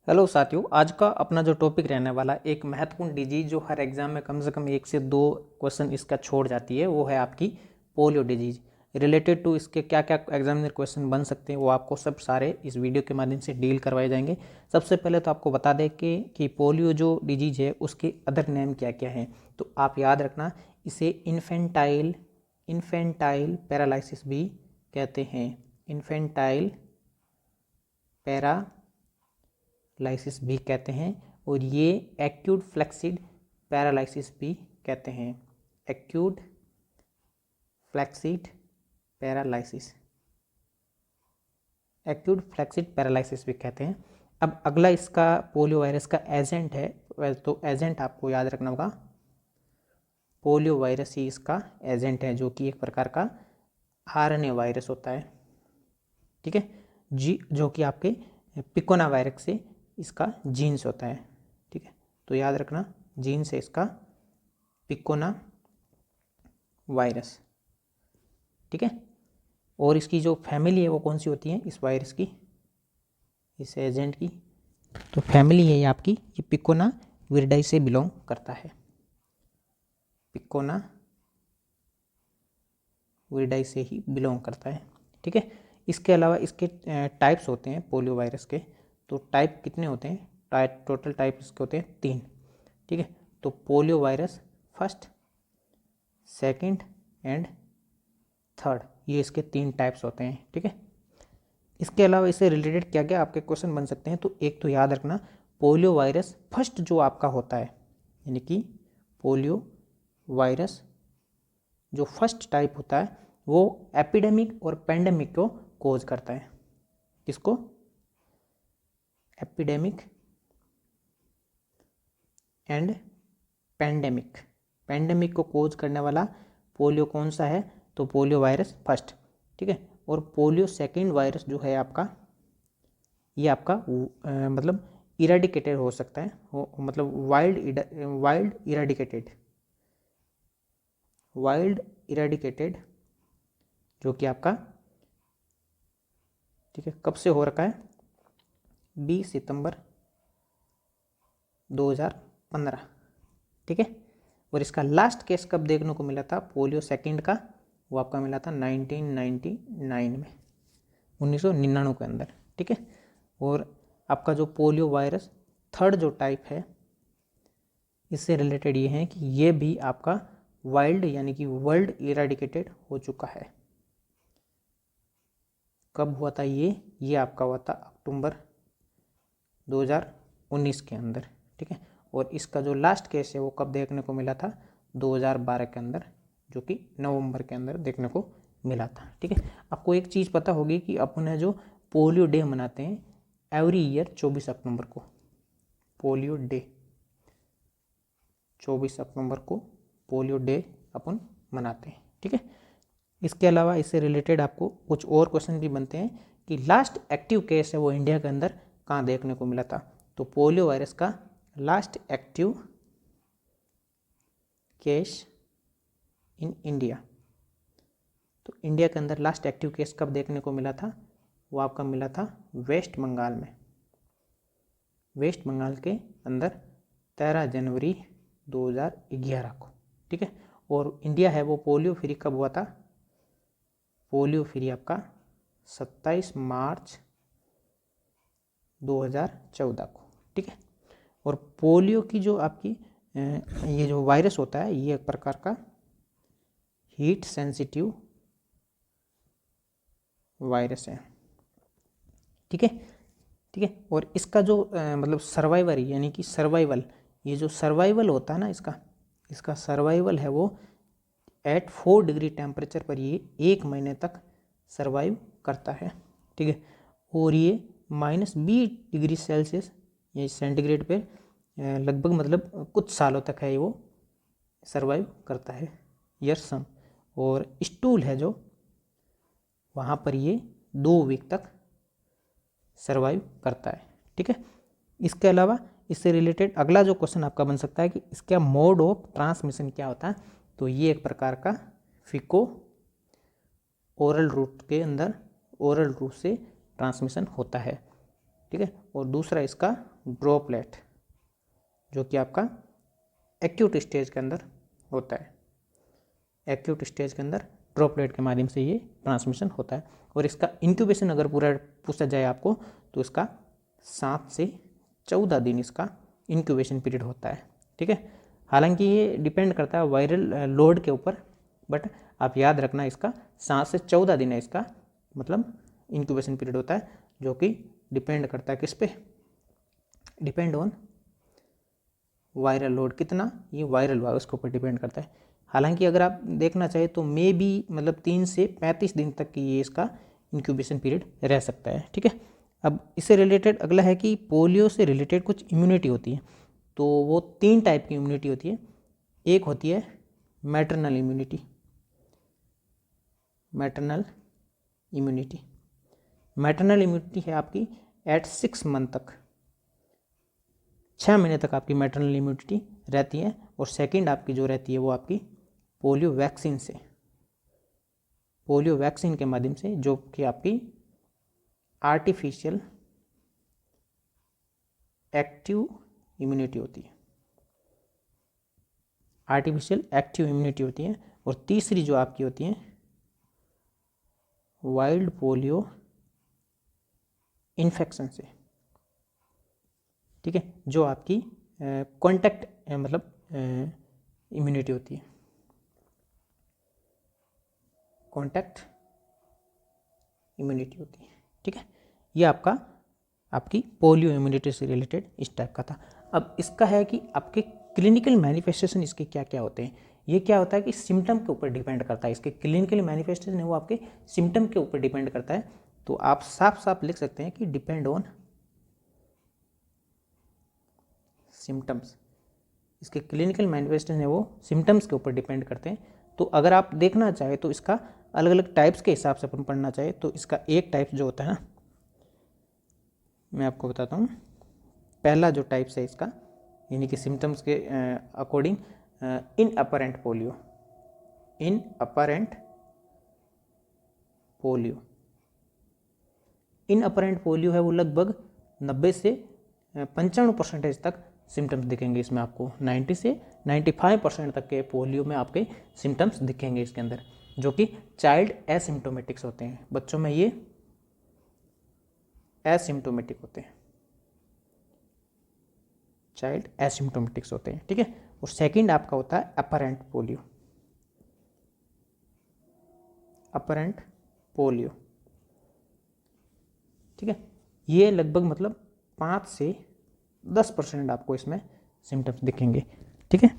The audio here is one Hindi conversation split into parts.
हेलो साथियों, आज का अपना जो टॉपिक रहने वाला एक महत्वपूर्ण डिजीज जो हर एग्जाम में कम से कम 1 से 2 क्वेश्चन इसका छोड़ जाती है, वो है आपकी पोलियो डिजीज। रिलेटेड टू इसके क्या क्या एग्जामिनर क्वेश्चन बन सकते हैं वो आपको सब सारे इस वीडियो के माध्यम से डील करवाए जाएंगे। सबसे पहले तो आपको बता दें कि पोलियो जो डिजीज है उसके अदर नेम क्या क्या हैं। तो आप याद रखना, इसे इन्फेंटाइल पैरालाइसिस भी कहते हैं। इन्फेंटाइल पैरालाइसिस भी कहते हैं और ये एक्यूट फ्लैक्सिड पैरालाइसिस भी कहते हैं। Acute flaccid paralysis, acute flaccid paralysis भी कहते हैं। अब अगला इसका पोलियो वायरस का एजेंट है, तो एजेंट आपको याद रखना होगा, पोलियो वायरस ही इसका एजेंट है, जो कि एक प्रकार का आरएनए वायरस होता है। ठीक है जी, जो कि आपके पिकोना वायरस से इसका जीन्स होता है। ठीक है, तो याद रखना, जीन्स है इसका पिकोना वायरस। ठीक है, और इसकी जो फैमिली है वो कौन सी होती है इस वायरस की, इस एजेंट की, तो फैमिली है ये आपकी, ये पिकोना विरिडाई से बिलोंग करता है। पिकोना विरिडाई से ही बिलोंग करता है। ठीक है, इसके अलावा इसके टाइप्स होते हैं पोलियो वायरस के। तो टाइप कितने होते हैं, टोटल टाइप इसके होते हैं 3। ठीक है, तो polio virus first, second and third, ये इसके 3 टाइप्स होते हैं। ठीक है, इसके अलावा इससे रिलेटेड क्या क्या आपके क्वेश्चन बन सकते हैं, तो एक तो याद रखना, पोलियो वायरस फर्स्ट जो आपका होता है, यानी कि पोलियो वायरस जो फर्स्ट टाइप होता है वो एपिडेमिक और पेंडेमिक को कोज करता है। किसको? Epidemic and pandemic. पेंडेमिक को कोज करने वाला पोलियो कौन सा है, तो पोलियो वायरस फर्स्ट। ठीक है, और पोलियो सेकेंड वायरस जो है आपका, ये आपका मतलब इरेडिकेटेड हो सकता है, मतलब वाइल्ड इरेडिकेटेड, जो कि आपका, ठीक है, कब से हो रखा है, 20 सितंबर 2015। ठीक है, और इसका लास्ट केस कब देखने को मिला था पोलियो सेकंड का, वो आपका मिला था 1999 में, 1999 के अंदर। ठीक है, और आपका जो पोलियो वायरस थर्ड जो टाइप है, इससे रिलेटेड ये है कि ये भी आपका वाइल्ड यानी कि वर्ल्ड इरेडिकेटेड हो चुका है। कब हुआ था ये आपका हुआ था अक्टूबर 2019 के अंदर। ठीक है, और इसका जो लास्ट केस है वो कब देखने को मिला था, 2012 के अंदर, जो कि नवंबर के अंदर देखने को मिला था। ठीक है, आपको एक चीज़ पता होगी कि अपन जो पोलियो डे मनाते हैं एवरी ईयर 24 अक्टूबर को, पोलियो डे 24 अक्टूबर को पोलियो डे अपन मनाते हैं। ठीक है, इसके अलावा इससे रिलेटेड आपको कुछ और क्वेश्चन भी बनते हैं कि लास्ट एक्टिव केस है वो इंडिया के अंदर कहाँ देखने को मिला था, तो पोलियो वायरस का last active case in India, तो इंडिया के अंदर लास्ट एक्टिव केस कब देखने को मिला था, वो आपका मिला था वेस्ट बंगाल में, वेस्ट बंगाल के अंदर 13 जनवरी 2011 को। ठीक है, और इंडिया है वो पोलियो फ्री कब हुआ था, पोलियो फ्री आपका 27 मार्च 2014 को। ठीक है, और पोलियो की जो आपकी ये जो वायरस होता है ये एक प्रकार का हीट सेंसिटिव वायरस है। ठीक है, ठीक है, और इसका जो मतलब सर्वाइवर यानी कि सर्वाइवल, ये जो सर्वाइवल होता है ना इसका सर्वाइवल है वो एट 4 डिग्री टेम्परेचर पर ये 1 महीने तक सर्वाइव करता है। ठीक है, और ये -20 डिग्री सेल्सियस या सेंटीग्रेड पे लगभग मतलब कुछ सालों तक है वो सर्वाइव करता है, ईयर्स। और स्टूल है जो वहाँ पर ये 2 वीक तक सर्वाइव करता है। ठीक है, इसके अलावा इससे रिलेटेड अगला जो क्वेश्चन आपका बन सकता है कि इसका मोड ऑफ ट्रांसमिशन क्या होता है, तो ये एक प्रकार का फिको ओरल रूट के अंदर, ओरल रूट से ट्रांसमिशन होता है। ठीक है। और दूसरा इसका ड्रॉपलेट, जो कि आपका एक्यूट स्टेज के अंदर होता है। एक्यूट स्टेज के अंदर ड्रॉपलेट के माध्यम से ये ट्रांसमिशन होता है। और इसका इंक्यूबेशन अगर पूरा पूछा जाए आपको, तो इसका 7 से 14 दिन इसका इंक्यूबेशन पीरियड होता है, ठीक है। हालांकि ये डिपेंड करता है वायरल लोड के ऊपर, बट आप याद रखना इसका 7 से 14 दिन है इसका मतलब इंक्यूबेशन पीरियड होता है, जो कि डिपेंड करता है किस पे, डिपेंड ऑन वायरल लोड कितना ये वायरल हुआ उसके ऊपर डिपेंड करता है। हालांकि अगर आप देखना चाहें तो मे बी मतलब 3 से 35 दिन तक की ये इसका इंक्यूबेशन पीरियड रह सकता है, ठीक है। अब इससे रिलेटेड अगला है कि पोलियो से रिलेटेड कुछ इम्यूनिटी होती है, तो वो 3 टाइप की इम्यूनिटी होती है। एक होती है maternal immunity, maternal immunity, maternal immunity है आपकी एट 6 मंथ तक, 6 महीने तक आपकी मैटरनल इम्यूनिटी रहती है। और सेकंड आपकी जो रहती है वो आपकी पोलियो वैक्सीन से, पोलियो वैक्सीन के माध्यम से, जो कि आपकी आर्टिफिशियल एक्टिव इम्यूनिटी होती है, आर्टिफिशियल एक्टिव इम्यूनिटी होती है। और तीसरी जो आपकी होती है वाइल्ड पोलियो इन्फेक्शन से, ठीक है, जो आपकी कॉन्टैक्ट मतलब इम्यूनिटी होती है, कॉन्टैक्ट इम्यूनिटी होती है, ठीक है। ये आपकी पोलियो इम्यूनिटी से रिलेटेड इस टाइप का था। अब इसका है कि आपके क्लिनिकल मैनिफेस्टेशन इसके क्या क्या होते हैं। ये क्या होता है कि सिम्टम के ऊपर डिपेंड करता है, इसके क्लिनिकल मैनिफेस्टेशन है वो आपके सिम्टम के ऊपर डिपेंड करता है। तो आप साफ साफ लिख सकते हैं कि डिपेंड ऑन सिम्टम्स, इसके क्लिनिकल मैनिफेस्टेशन है वो सिम्टम्स के ऊपर डिपेंड करते हैं। तो अगर आप देखना चाहे तो इसका अलग अलग टाइप्स के हिसाब से अपन पढ़ना चाहे तो इसका एक टाइप जो होता है ना, मैं आपको बताता हूँ। पहला जो टाइप्स है इसका, यानी कि सिम्टम्स के अकॉर्डिंग, इन अपरेंट पोलियो, इन अपरेंट पोलियो, इन अपरेंट पोलियो है वो लगभग 90 से 95% तक सिम्टम्स दिखेंगे इसमें आपको। 90 से 95% तक के पोलियो में आपके सिम्टम्स दिखेंगे इसके अंदर, जो कि चाइल्ड एसिम्टोमेटिक्स होते हैं, बच्चों में ये एसिम्टोमेटिक होते हैं, चाइल्ड एसिम्टोमेटिक्स होते हैं, ठीक है। और सेकंड आपका होता है अपरेंट पोलियो, अपरेंट पोलियो, ठीक है। ये लगभग मतलब 5 से 10% आपको इसमें सिम्टम्स दिखेंगे, ठीक है।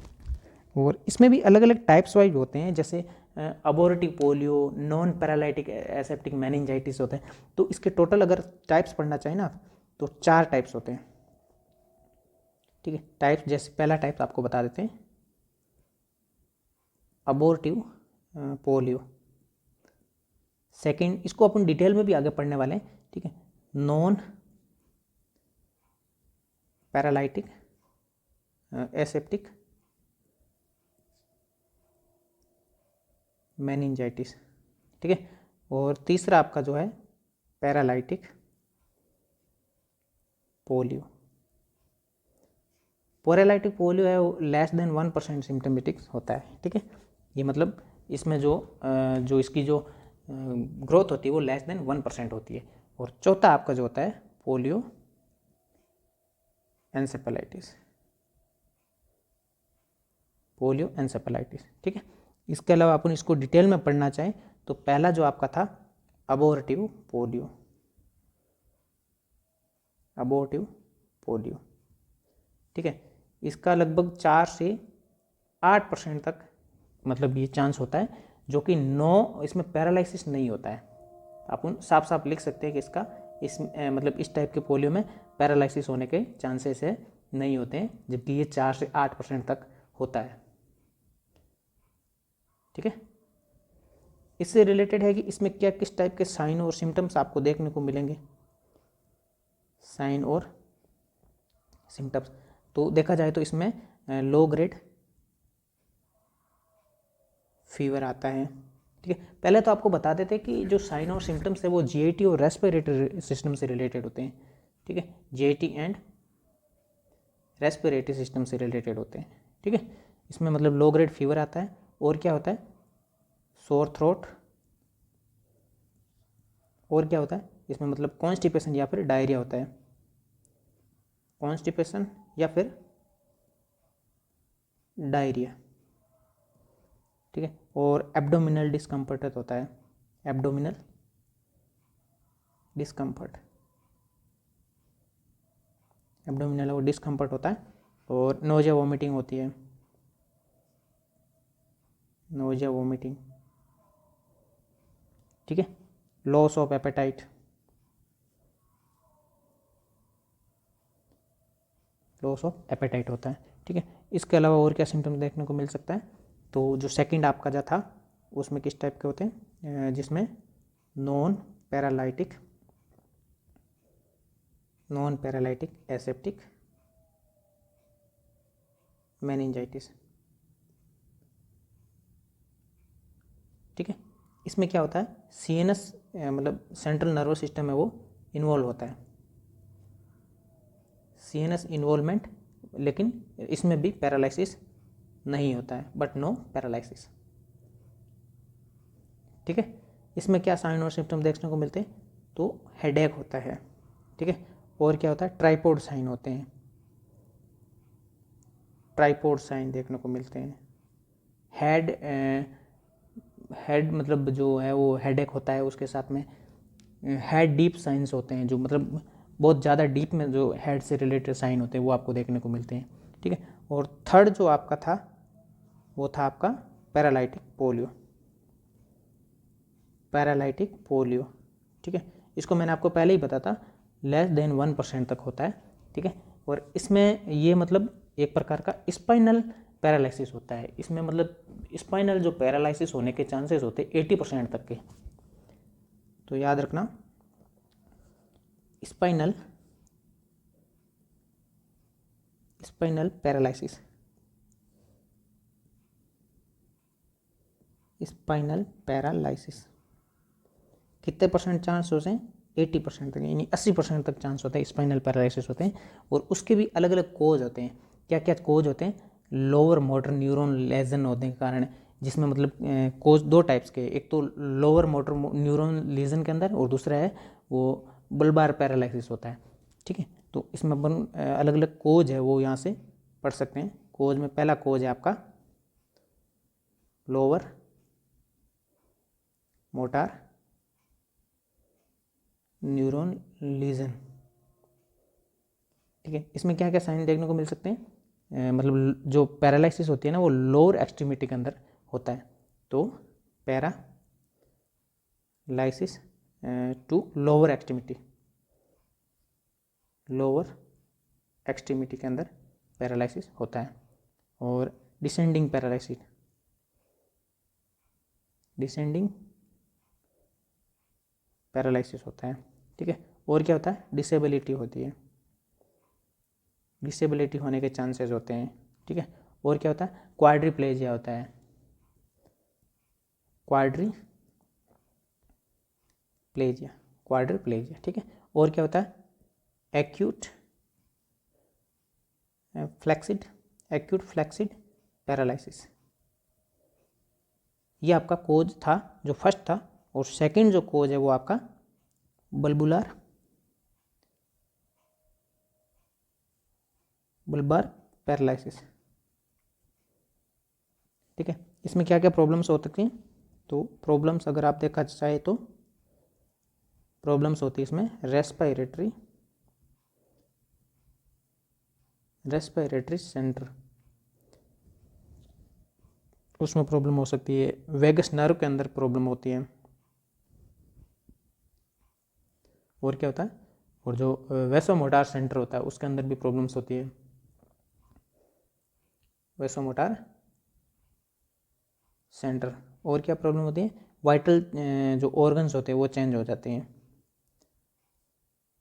और इसमें भी अलग अलग टाइप्स वाइज होते हैं, जैसे abortive polio, non paralytic aseptic meningitis होते हैं। तो इसके टोटल अगर टाइप्स पढ़ना चाहिए ना तो 4 टाइप्स होते हैं, ठीक है। टाइप्स जैसे पहला टाइप आपको बता देते हैं, अबोरेटिव पोलियो। सेकंड, इसको अपन डिटेल में भी आगे पढ़ने वाले हैं, ठीक है, नॉन पैरालाइटिक एसेप्टिक मेनिंजाइटिस, ठीक है। और तीसरा आपका जो है पैरालाइटिक पोलियो। पैरालाइटिक पोलियो है वो लेस देन 1% सिम्टमेटिक होता है, ठीक है। ये मतलब इसमें जो इसकी जो ग्रोथ होती है वो लेस देन 1% होती है। और चौथा आपका जो होता है पोलियो एन्सेफेलाइटिस, पोलियो एन्सेफेलाइटिस, ठीक है। इसके अलावा अपन इसको डिटेल में पढ़ना चाहें तो पहला जो आपका था अबोरेटिव पोलियो, अबोरेटिव पोलियो, ठीक है। इसका लगभग 4 से 8% तक मतलब ये चांस होता है, जो कि इसमें पैरालिसिस नहीं होता है। अपन साफ साफ लिख सकते हैं कि इसका मतलब इस टाइप के पोलियो में पैरालिसिस होने के चांसेस है नहीं होते हैं, जबकि ये 4 से 8% तक होता है, ठीक है। इससे रिलेटेड है कि इसमें क्या किस टाइप के साइन और सिम्टम्स आपको देखने को मिलेंगे, साइन और सिम्टम्स। तो देखा जाए तो इसमें लो ग्रेड फीवर आता है, ठीक है। पहले तो आपको बता देते हैं कि जो साइन और सिम्टम्स है वो जीआईटी और रेस्पिरेटरी सिस्टम से रिलेटेड होते हैं, ठीक है, जीआईटी एंड रेस्पिरेटरी सिस्टम से रिलेटेड होते हैं। ठीक है, इसमें मतलब लो ग्रेड फीवर आता है, और क्या होता है, सोर थ्रोट, और क्या होता है इसमें मतलब कॉन्स्टिपेशन या फिर डायरिया होता है, कॉन्स्टिपेशन या फिर डायरिया। ठीक है, और एब्डोमिनल डिस्कम्फर्ट होता है, एब्डोमिनल डिस्कम्फर्ट, एब्डोमिनल और डिस्कम्फर्ट होता है, और नोजिया वोमिटिंग होती है, नोजिया वोमिटिंग। ठीक है, loss of appetite, loss of appetite होता है। ठीक है, इसके अलावा और क्या सिम्टम्स देखने को मिल सकता है, तो जो सेकंड आपका जो था उसमें किस टाइप के होते हैं, जिसमें non paralytic, non paralytic aseptic meningitis. ठीक है, इसमें क्या होता है, सीएनएस मतलब सेंट्रल नर्वस सिस्टम है वो इन्वॉल्व होता है, सीएनएस इन्वॉल्वमेंट, लेकिन इसमें भी पैरालिसिस नहीं होता है, बट नो पैरालिसिस। ठीक है, इसमें क्या साइन और सिम्टम देखने को मिलते हैं, तो हेडेक होता है। ठीक है, और क्या होता है, ट्राइपॉड साइन होते हैं, ट्राइपॉड साइन देखने को मिलते हैं। हेड मतलब जो है वो हेडेक होता है, उसके साथ में हेड डीप साइंस होते हैं, जो मतलब बहुत ज़्यादा डीप में जो हेड से रिलेटेड साइन होते हैं वो आपको देखने को मिलते हैं। ठीक है, और थर्ड जो आपका था वो था आपका पैरालाइटिक पोलियो, पैरालाइटिक पोलियो। ठीक है, इसको मैंने आपको पहले ही बताया था, लेस देन 1% तक होता है। ठीक है, और इसमें ये मतलब एक प्रकार का स्पाइनल पैरालिसिस होता है, इसमें मतलब स्पाइनल जो पैरालिसिस होने के चांसेस होते हैं 80% तक के। तो याद रखना, स्पाइनल पैरालिसिस, स्पाइनल पैरालिसिस कितने परसेंट चांस होते हैं, 80% तक, यानी 80% तक चांस होता है स्पाइनल पैरालिसिस होते हैं। और उसके भी अलग अलग कोज होते हैं, क्या क्या कोज होते हैं, लोअर मोटर न्यूरॉन लेजन होने के कारण, जिसमें मतलब कोज दो टाइप्स के, एक तो लोअर मोटर न्यूरॉन लीजन के अंदर, और दूसरा है वो बल्बार पैरालिसिस होता है। ठीक है, तो इसमें अपन अलग अलग कोज है वो यहाँ से पढ़ सकते हैं। कोज में पहला कोज है आपका लोअर मोटार न्यूरॉन लीजन। ठीक है, इसमें क्या क्या साइन देखने को मिल सकते हैं, मतलब जो पैरालिसिस होती है ना वो लोअर एक्सट्रीमिटी के अंदर होता है, तो paralysis to lower extremity, lower extremity के अंदर पैरालिसिस होता है। और डिसेंडिंग पैरालिसिस, डिसेंडिंग पैरालिसिस होता है। ठीक है, और क्या होता है, डिसेबिलिटी होती है, डिसेबिलिटी होने के चांसेस होते हैं। ठीक है, और क्या होता है, क्वाड्रीप्लेजिया होता है, क्वाड्रीप्लेजिया, क्वाड्रीप्लेजिया। ठीक है, और क्या होता है, एक्यूट फ्लैक्सिड पैरालिसिस। ये आपका कोज था जो फर्स्ट था, और सेकंड जो कोज है वो आपका बल्बार पैरालिसिस। ठीक है, इसमें क्या क्या प्रॉब्लम्स हो सकती हैं, तो प्रॉब्लम्स अगर आप देखा चाहे तो प्रॉब्लम्स होती है इसमें रेस्पिरेटरी सेंटर, उसमें प्रॉब्लम हो सकती है, वेगस नर्व के अंदर प्रॉब्लम होती है, और क्या होता है, और जो वैसोमोटार सेंटर होता है उसके अंदर भी प्रॉब्लम्स होती है, वैसोमोटार सेंटर। और क्या प्रॉब्लम होती है, वाइटल जो ऑर्गन्स होते हैं वो चेंज हो जाते हैं,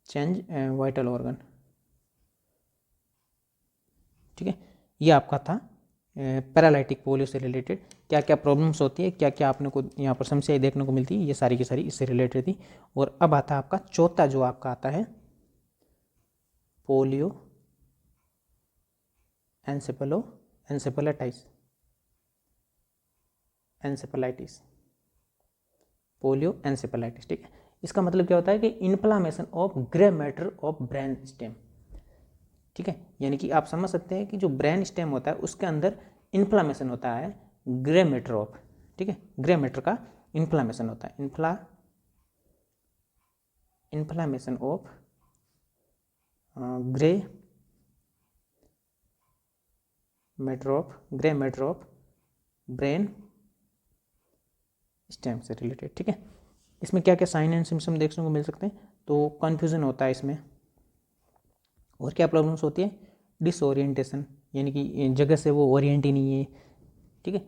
चेंज वाइटल ऑर्गन। ठीक है, ये आपका था पैरालाइटिक पोलियो से रिलेटेड क्या क्या प्रॉब्लम्स होती है, क्या क्या आपने को यहाँ पर समस्याएं देखने को मिलती है, ये सारी की सारी इससे रिलेटेड थी। और अब आता है आपका चौथा जो आपका आता है पोलियो एन्सेफेलाइटिस, पोलियो एन्सेफेलाइटिस, ठीक है। इसका मतलब क्या होता है कि inflammation of grey matter of brain stem, ठीक है। यानी कि आप समझ सकते हैं कि जो ब्रेन स्टेम होता है उसके अंदर इन्फ्लामेशन होता है ग्रे मैटर ऑफ, ठीक है, ग्रे मैटर का इन्फ्लामेशन होता है, inflammation of grey matter of brain stem से रिलेटेड, ठीक है। इसमें क्या क्या साइन एंड सिम्पटम देखने को मिल सकते हैं, तो कन्फ्यूजन होता है इसमें, और क्या प्रॉब्लम्स होती है, डिसओरिएंटेशन, यानी कि जगह से वो ओरिएंट ही नहीं है, ठीक है,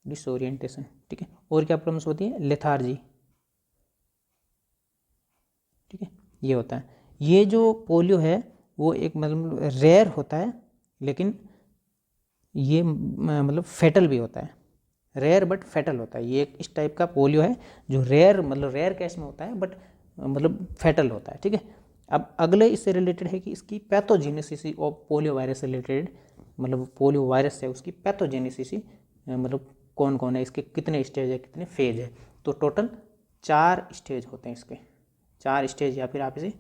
डिसओरिएंटेशन, ठीक है। और क्या प्रॉब्लम्स होती है, लेथार्जी, ठीक है, ये होता है। ये जो पोलियो है वो एक मतलब रेयर होता है, लेकिन ये मतलब फेटल भी होता है, रेयर बट फेटल होता है। ये एक इस टाइप का पोलियो है जो रेयर मतलब रेयर केस में होता है, बट मतलब फेटल होता है, ठीक है। अब अगले इससे रिलेटेड है कि इसकी पैथोजेनेसिस ऑफ पोलियो वायरस से रिलेटेड, मतलब पोलियो वायरस है उसकी पैथोजेनेसिस मतलब कौन कौन है, इसके कितने स्टेज है, कितने फेज है। तो टोटल 4 स्टेज होते हैं इसके, 4 स्टेज, या फिर आप इसे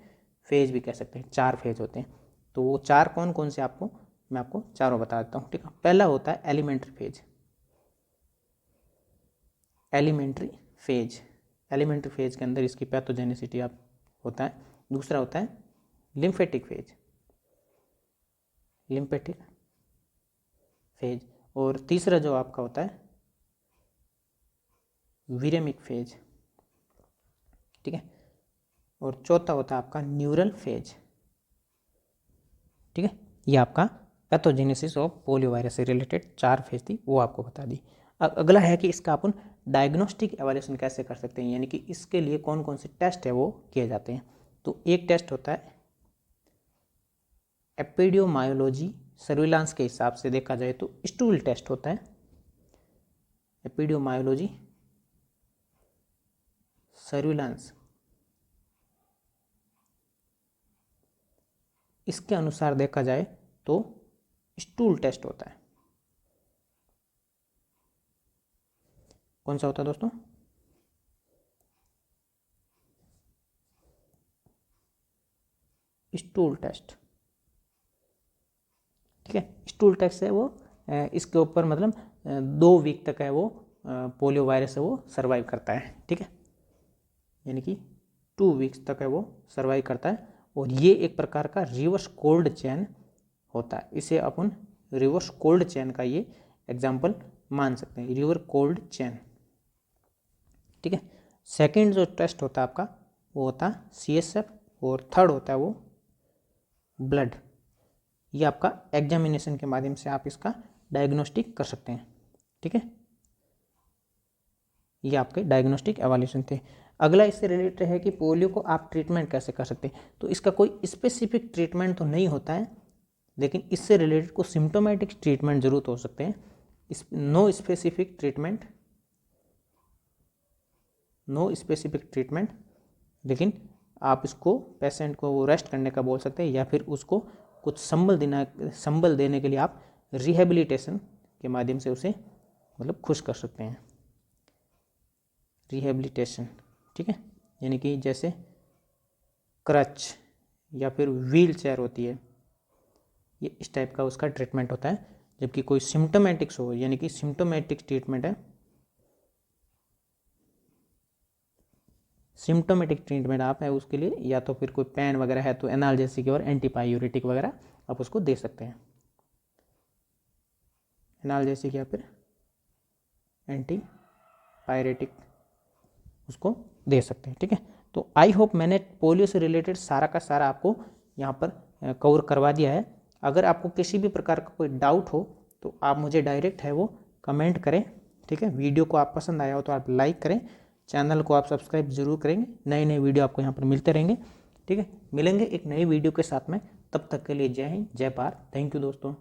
फेज भी कह सकते हैं, 4 फेज होते हैं। तो वो 4 कौन कौन से आपको मैं आपको चारों बता देता हूँ, ठीक है। पहला होता है एलिमेंट्री फेज, एलिमेंट्री फेज के अंदर इसकी पैथोजेनिसिटी आप होता है। दूसरा होता है लिम्फेटिक फेज, और तीसरा जो आपका होता है विरेमिक फेज, ठीक है, और चौथा होता है आपका न्यूरल फेज, ठीक है। ये आपका पैथोजेनेसिस ऑफ पोलियो वायरस से रिलेटेड 4 फेज थी, वो आपको बता दी। अगला है कि इसका अपन डायग्नोस्टिक एवैल्यूएशन कैसे कर सकते हैं, यानी कि इसके लिए कौन कौन से टेस्ट है वो किए जाते हैं। तो एक टेस्ट होता है एपिडियोमायोलॉजी सर्विलांस के हिसाब से देखा जाए तो स्टूल टेस्ट होता है, एपिडियोमायोलॉजी सर्विलांस, इसके अनुसार देखा जाए तो स्टूल टेस्ट होता है। कौन सा होता है दोस्तों, स्टूल टेस्ट, ठीक है। स्टूल टेस्ट है वो इसके ऊपर मतलब 2 वीक तक है वो पोलियो वायरस है वो सर्वाइव करता है, ठीक है, यानी कि 2 वीक्स तक है वो सर्वाइव करता है। और ये एक प्रकार का रिवर्स कोल्ड चेन होता है, इसे अपन रिवर्स कोल्ड चेन का ये एग्जाम्पल मान सकते हैं, रिवर्स कोल्ड चेन, ठीक है। सेकेंड जो टेस्ट होता है आपका वो होता है CSF, और थर्ड होता है वो ब्लड। ये आपका एग्जामिनेशन के माध्यम से आप इसका डायग्नोस्टिक कर सकते हैं, ठीक है। ये आपके डायग्नोस्टिक एवैल्यूएशन थे। अगला इससे रिलेटेड है कि पोलियो को आप ट्रीटमेंट कैसे कर सकते हैं। तो इसका कोई स्पेसिफिक ट्रीटमेंट तो नहीं होता है, लेकिन इससे रिलेटेड कुछ सिम्टोमेटिक ट्रीटमेंट जरूर हो सकते हैं। नो स्पेसिफिक ट्रीटमेंट, लेकिन आप इसको पेशेंट को रेस्ट करने का बोल सकते हैं, या फिर उसको कुछ संबल देने के लिए आप रिहेबिलिटेशन के माध्यम से उसे मतलब खुश कर सकते हैं, रिहेबिलिटेशन, ठीक है। यानी कि जैसे क्रच या फिर व्हील चेयर होती है, ये इस टाइप का उसका ट्रीटमेंट होता है। जबकि कोई सिम्टोमेटिक्स हो, यानी कि सिम्टोमेटिक ट्रीटमेंट है, सिम्टोमेटिक ट्रीटमेंट आप है उसके लिए, या तो फिर कोई पेन वगैरह है तो एनाल्जेसिक और एंटीपायूरेटिक वगैरह आप उसको दे सकते हैं, एनाल्जेसिक या फिर एंटीपायरेटिक उसको दे सकते हैं, ठीक है। तो आई होप मैंने पोलियो से रिलेटेड सारा का सारा आपको यहाँ पर कवर करवा दिया है। अगर आपको किसी भी प्रकार का कोई डाउट हो तो आप मुझे डायरेक्ट है वो कमेंट करें, ठीक है। वीडियो को आप पसंद आया हो तो आप लाइक करें, चैनल को आप सब्सक्राइब जरूर करेंगे, नए नए वीडियो आपको यहाँ पर मिलते रहेंगे, ठीक है। मिलेंगे एक नई वीडियो के साथ में, तब तक के लिए जय हिंद, जय भारत, थैंक यू दोस्तों।